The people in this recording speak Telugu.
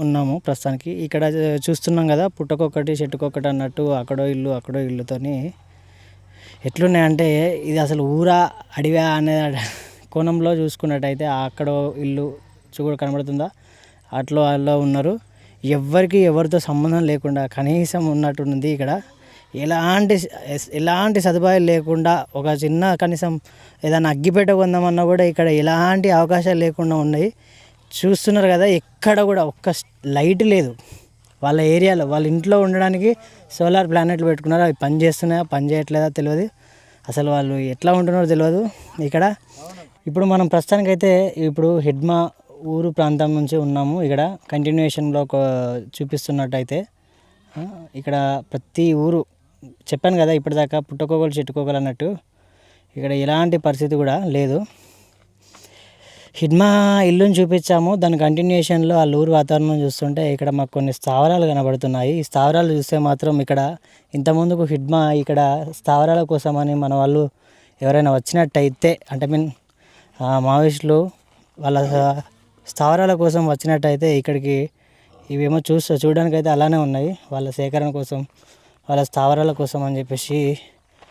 ఉన్నాము ప్రస్తుతానికి. ఇక్కడ చూస్తున్నాం కదా, పుట్టకొక్కటి చెట్టుకొక్కటి అన్నట్టు అక్కడో ఇల్లుతోని ఎట్లున్నాయంటే ఇది అసలు ఊరా అడివా అనే కోణంలో చూసుకున్నట్టయితే అక్కడో ఇల్లు చూడ కనబడుతుందా, అట్లా ఉన్నారు. ఎవరితో సంబంధం లేకుండా కనీసం ఉన్నట్టుంది ఇక్కడ. ఎలాంటి సదుపాయాలు లేకుండా ఒక చిన్న కనీసం ఏదైనా అగ్గిపెట్ట కొందామన్నా కూడా ఇక్కడ ఎలాంటి అవకాశాలు లేకుండా ఉన్నాయి. చూస్తున్నారు కదా, ఎక్కడ కూడా ఒక్క లైట్ లేదు. వాళ్ళ ఏరియాలో వాళ్ళ ఇంట్లో ఉండడానికి సోలార్ ప్లానెట్లు పెట్టుకున్నారు. అవి పని చేస్తున్నాయా పని చేయట్లేదా తెలియదు. అసలు వాళ్ళు ఎట్లా ఉంటున్నారో తెలియదు ఇక్కడ. ఇప్పుడు మనం ప్రస్తుతానికైతే ఇప్పుడు హిడ్మా ఊరు ప్రాంతం నుంచి ఉన్నాము. ఇక్కడ కంటిన్యూషన్లో చూపిస్తున్నట్టయితే ఇక్కడ ప్రతి ఊరు చెప్పాను కదా ఇప్పటిదాకా పుట్టకోగలు చెట్టుకోగలు అన్నట్టు ఇక్కడ ఎలాంటి పరిస్థితి కూడా లేదు. హిడ్మా ఇల్లుని చూపించాము, దాని కంటిన్యూషన్లో ఆ ఊరు వాతావరణం చూస్తుంటే ఇక్కడ మాకు కొన్ని స్థావరాలు కనబడుతున్నాయి. ఈ స్థావరాలు చూస్తే మాత్రం ఇక్కడ ఇంతకుముందుకు హిడ్మా ఇక్కడ స్థావరాల కోసమని మన వాళ్ళు ఎవరైనా వచ్చినట్టయితే అంటే మావోయిస్టులు వాళ్ళ స్థావరాల కోసం వచ్చినట్టయితే ఇక్కడికి ఇవేమో చూడడానికి అయితే అలానే ఉన్నాయి. వాళ్ళ సేకరణ కోసం వాళ్ళ స్థావరాల కోసం అని చెప్పేసి